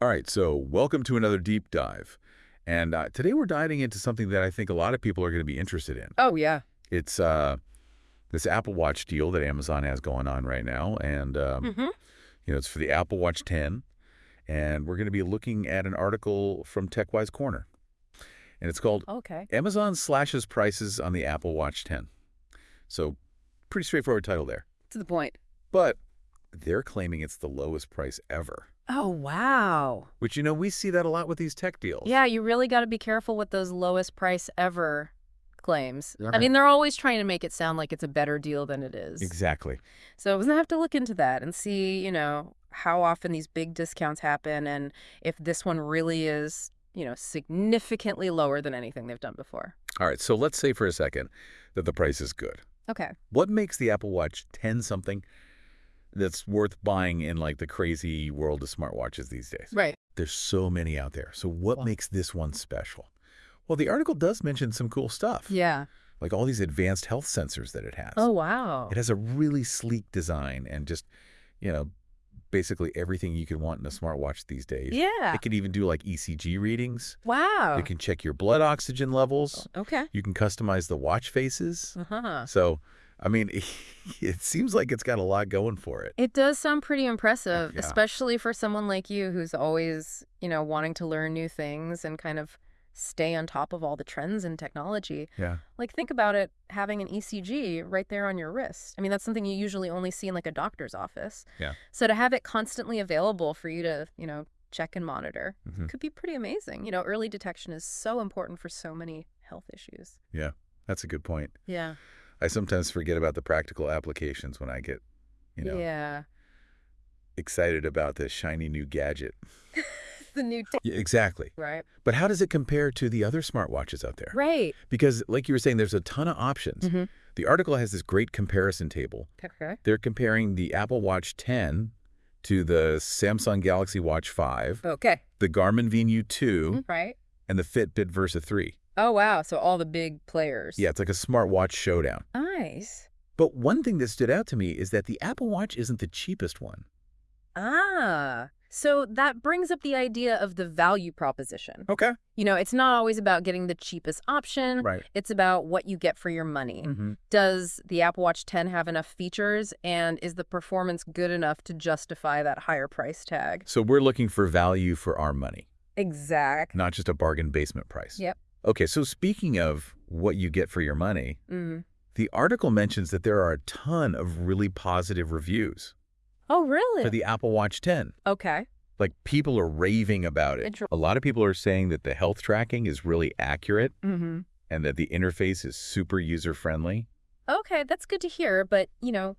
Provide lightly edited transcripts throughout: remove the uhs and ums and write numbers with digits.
All right, so welcome to another deep dive. And today we're diving into something that I think a lot of people are going to be interested in. Oh, yeah. It's this Apple Watch deal that Amazon has going on right now. And, Hmm. it's for the Apple Watch 10. And we're going to be looking at an article from TechWise Corner. And it's called Okay. Amazon Slashes Prices on the Apple Watch 10. So pretty straightforward title there. To the point. But they're claiming it's the lowest price ever. Oh, wow. Which, we see that a lot with these tech deals. Yeah, you really got to be careful with those lowest price ever claims. I Okay. mean, they're always trying to make it sound like it's a better deal than it is. Exactly. So we're going to have to look into that and see, how often these big discounts happen and if this one really is, significantly lower than anything they've done before. All right, so let's say for a second that the price is good. Okay. What makes the Apple Watch 10 something that's worth buying in like the crazy world of smartwatches these days? Right. There's so many out there. So what makes this one special? Well, the article does mention some cool stuff. Yeah. Like all these advanced health sensors that it has. Oh, wow. It has a really sleek design and just, basically everything you could want in a smartwatch these days. Yeah. It can even do like ECG readings. Wow. It can check your blood oxygen levels. Okay. You can customize the watch faces. Uh-huh. So, I mean, it seems like it's got a lot going for it. It does sound pretty impressive, Yeah. especially for someone like you who's always, wanting to learn new things and kind of stay on top of all the trends in technology. Yeah. Like, think about it, having an ECG right there on your wrist. I mean, that's something you usually only see in like a doctor's office. Yeah. So to have it constantly available for you to, check and monitor Hmm. could be pretty amazing. Early detection is so important for so many health issues. Yeah. That's a good point. Yeah. I sometimes forget about the practical applications when I get, Yeah. excited about this shiny new gadget. The new Yeah, exactly. right. But how does it compare to the other smartwatches out there? Right. Because like you were saying, there's a ton of options. Mm-hmm. The article has this great comparison table. Okay. They're comparing the Apple Watch 10 to the Samsung Galaxy Watch 5, Okay. the Garmin Venu 2, Right. and the Fitbit Versa 3. Oh, wow. So all the big players. Yeah, it's like a smartwatch showdown. Nice. But one thing that stood out to me is that the Apple Watch isn't the cheapest one. Ah. So that brings up the idea of the value proposition. Okay. It's not always about getting the cheapest option. Right. It's about what you get for your money. Mm-hmm. Does the Apple Watch 10 have enough features, and is the performance good enough to justify that higher price tag? So we're looking for value for our money, Exact. not just a bargain basement price. Yep. Okay, so speaking of what you get for your money, Mm. the article mentions that there are a ton of really positive reviews Oh, really? for the Apple Watch 10. Okay. Like, people are raving about it. A lot of people are saying that the health tracking is really accurate Mm-hmm. and that the interface is super user-friendly. Okay, that's good to hear, but,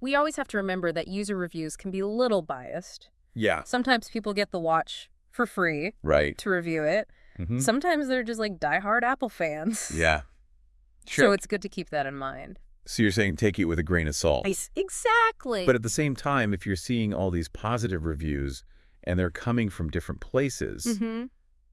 we always have to remember that user reviews can be a little biased. Yeah. Sometimes people get the watch for free Right. to review it. Mhm. Sometimes they're just like diehard Apple fans. Yeah. So it's good to keep that in mind. So you're saying take it with a grain of salt. Exactly. But at the same time, if you're seeing all these positive reviews and they're coming from different places, Mm-hmm.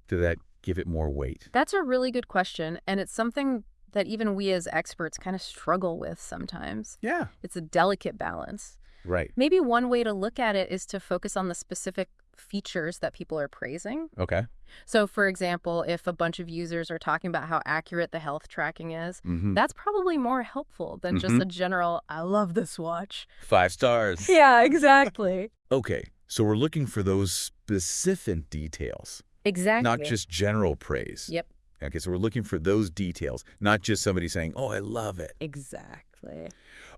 does that give it more weight? That's a really good question, and it's something that even we as experts kind of struggle with sometimes. Yeah. It's a delicate balance. Right. Maybe one way to look at it is to focus on the specific features that people are praising. Okay. So, for example, if a bunch of users are talking about how accurate the health tracking is, Mm-hmm. that's probably more helpful than just a general, I love this watch. 5 stars. Yeah, exactly. Okay. So we're looking for those specific details, Exactly. not just general praise. Yep, Okay. So we're looking for those details, not just somebody saying, oh, I love it. exactly.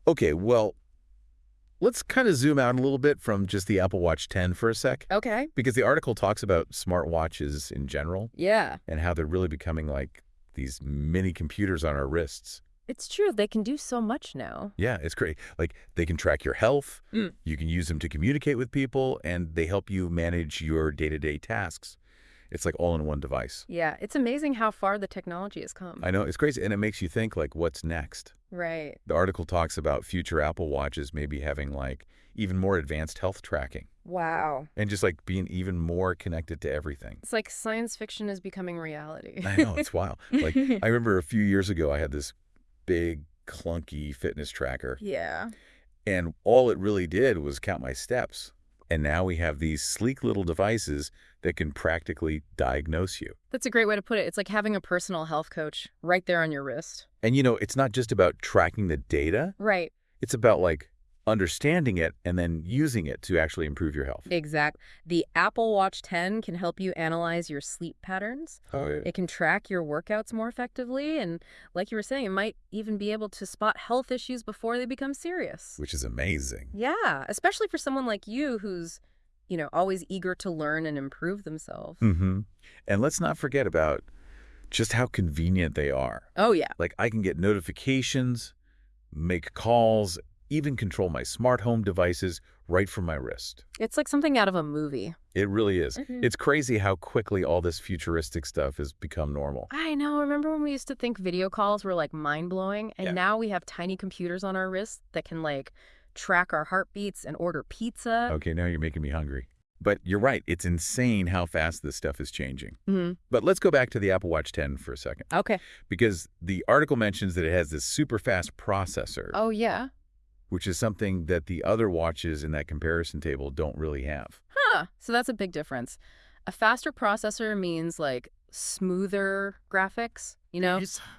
Okay. Well, let's kind of zoom out a little bit from just the Apple Watch 10 for a sec, Okay. because the article talks about smartwatches in general Yeah, and how they're really becoming like these mini computers on our wrists. it's true. They can do so much now. Yeah, it's great. Like, they can track your health, Mm. you can use them to communicate with people, and they help you manage your day-to-day tasks. It's like all in one device. Yeah, it's amazing how far the technology has come. I know, it's crazy, and it makes you think, like, what's next? Right. The article talks about future Apple Watches maybe having, like, even more advanced health tracking Wow. and just, like, being even more connected to everything. It's like science fiction is becoming reality. I know, it's wild. Like, I remember a few years ago, I had this big, clunky fitness tracker, Yeah. and all it really did was count my steps. And now we have these sleek little devices that can practically diagnose you. That's a great way to put it. It's like having a personal health coach right there on your wrist. And it's not just about tracking the data. Right. It's about understanding it and then using it to actually improve your health. Exact. The Apple Watch 10 can help you analyze your sleep patterns. Oh, yeah. It can track your workouts more effectively. And like you were saying, it might even be able to spot health issues before they become serious. Which is amazing. Yeah, especially for someone like you who's, always eager to learn and improve themselves. Mm-hmm. And let's not forget about just how convenient they are. Oh, yeah. I can get notifications, make calls, even control my smart home devices right from my wrist. It's like something out of a movie. It really is. Mhm. It's crazy how quickly all this futuristic stuff has become normal. I know. Remember when we used to think video calls were mind-blowing? And Yeah. now we have tiny computers on our wrists that can track our heartbeats and order pizza. Okay, now you're making me hungry. But you're right. It's insane how fast this stuff is changing. Mm-hmm. But let's go back to the Apple Watch 10 for a second. Okay. Because the article mentions that it has this super fast processor, Oh, yeah. which is something that the other watches in that comparison table don't really have. Huh. So that's a big difference. A faster processor means smoother graphics.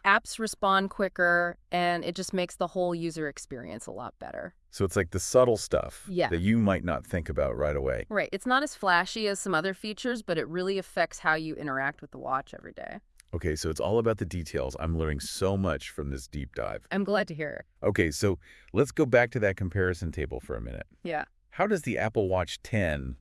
Apps respond quicker, and it just makes the whole user experience a lot better. So it's like the subtle stuff Yeah. that you might not think about right away. Right. It's not as flashy as some other features, but it really affects how you interact with the watch every day. Okay, so it's all about the details. I'm learning so much from this deep dive. I'm glad to hear it. Okay, so let's go back to that comparison table for a minute. Yeah. How does the Apple Watch 10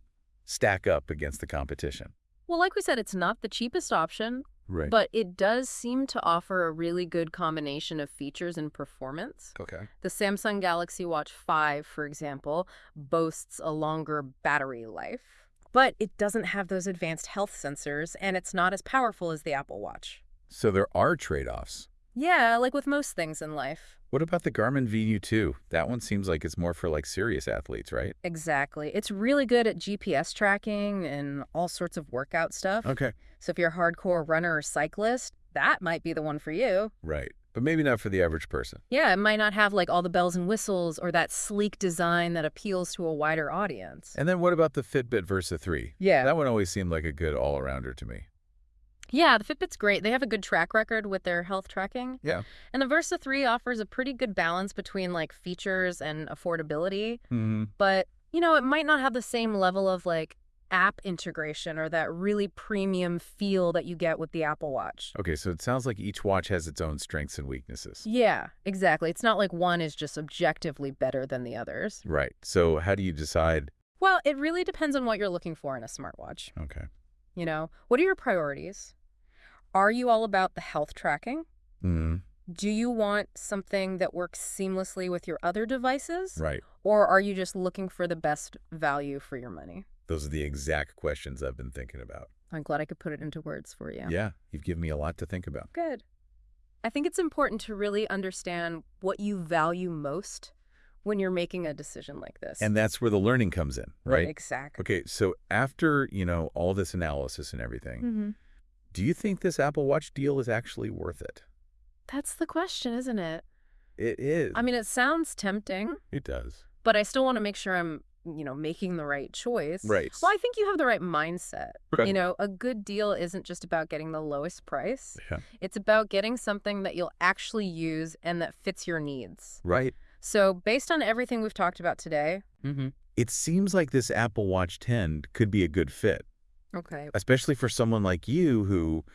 stack up against the competition? Well, like we said, it's not the cheapest option, Right. but it does seem to offer a really good combination of features and performance. Okay. The Samsung Galaxy Watch 5, for example, boasts a longer battery life, but it doesn't have those advanced health sensors, and it's not as powerful as the Apple Watch. So there are trade-offs. Yeah, like with most things in life. What about the Garmin Venu 2? That one seems like it's more for serious athletes, right? Exactly. It's really good at GPS tracking and all sorts of workout stuff. Okay. So if you're a hardcore runner or cyclist, that might be the one for you. Right. But maybe not for the average person. Yeah, it might not have all the bells and whistles or that sleek design that appeals to a wider audience. And then what about the Fitbit Versa 3? Yeah. That one always seemed like a good all-arounder to me. Yeah, the Fitbit's great. They have a good track record with their health tracking. Yeah. And the Versa 3 offers a pretty good balance between features and affordability. Mm-hmm. But, it might not have the same level of app integration or that really premium feel that you get with the Apple Watch. Okay, so it sounds like each watch has its own strengths and weaknesses. Yeah, exactly. It's not like one is just objectively better than the others. Right. So how do you decide? Well, it really depends on what you're looking for in a smartwatch. Okay. What are your priorities? Are you all about the health tracking? Mm-hmm. Do you want something that works seamlessly with your other devices? Right. Or are you just looking for the best value for your money? Those are the exact questions I've been thinking about. I'm glad I could put it into words for you. Yeah, you've given me a lot to think about. Good. I think it's important to really understand what you value most when you're making a decision like this. And that's where the learning comes in, right? Exactly. Okay, so after, all this analysis and everything, Mm-hmm. do you think this Apple Watch deal is actually worth it? That's the question, isn't it? It is. I mean, it sounds tempting, It does. but I still want to make sure I'm, making the right choice. Right. Well, I think you have the right mindset. Okay. A good deal isn't just about getting the lowest price. Yeah. It's about getting something that you'll actually use and that fits your needs. Right. So based on everything we've talked about today. It seems like this Apple Watch 10 could be a good fit, Okay. especially for someone like you who,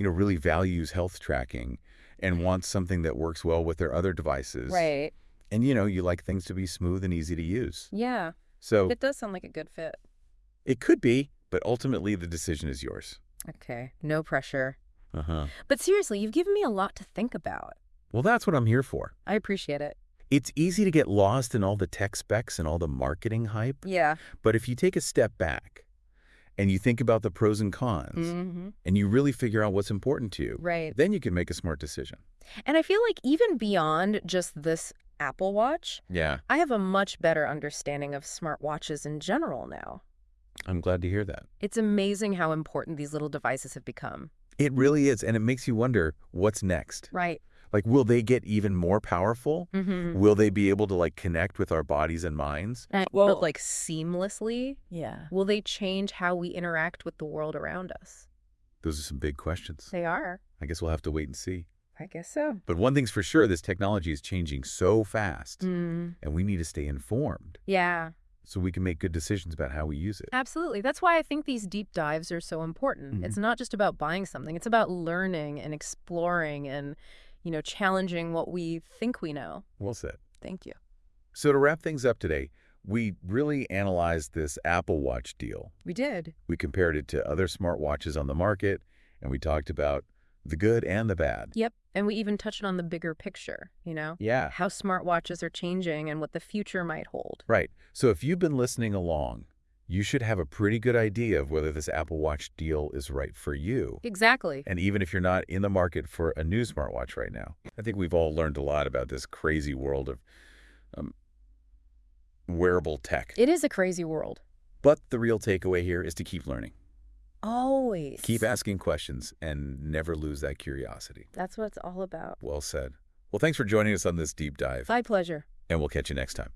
really values health tracking and wants something that works well with their other devices. Right. And, you like things to be smooth and easy to use. Yeah. So It does sound like a good fit. it could be, but ultimately the decision is yours. Okay. No pressure. Uh-huh. But seriously, you've given me a lot to think about. Well, that's what I'm here for. I appreciate it. It's easy to get lost in all the tech specs and all the marketing hype. Yeah. But if you take a step back and you think about the pros and cons Mm-hmm. and you really figure out what's important to you, Right. then you can make a smart decision. And I feel like even beyond just this Apple Watch, Yeah, I have a much better understanding of smartwatches in general now. I'm glad to hear that. It's amazing how important these little devices have become. It really is, and it makes you wonder what's next. Right. Like, will they get even more powerful? Mm-hmm. Will they be able to, like, connect with our bodies and minds? Well, like seamlessly? Yeah. Will they change how we interact with the world around us? Those are some big questions. They are. I guess we'll have to wait and see. I guess so. But one thing's for sure, this technology is changing so fast, Mm. and we need to stay informed Yeah, so we can make good decisions about how we use it. absolutely. That's why I think these deep dives are so important. Mhm. It's not just about buying something. It's about learning and exploring and, challenging what we think we know. Well said. Thank you. So to wrap things up today, we really analyzed this Apple Watch deal. We did. We compared it to other smartwatches on the market, and we talked about the good and the bad. Yep. And we even touched on the bigger picture, Yeah. how smartwatches are changing and what the future might hold. Right. So if you've been listening along, you should have a pretty good idea of whether this Apple Watch deal is right for you. Exactly. And even if you're not in the market for a new smartwatch right now. I think we've all learned a lot about this crazy world of wearable tech. It is a crazy world. But the real takeaway here is to keep learning. Always. Keep asking questions and never lose that curiosity. That's what it's all about. Well said. Well, thanks for joining us on this deep dive, My pleasure. and we'll catch you next time.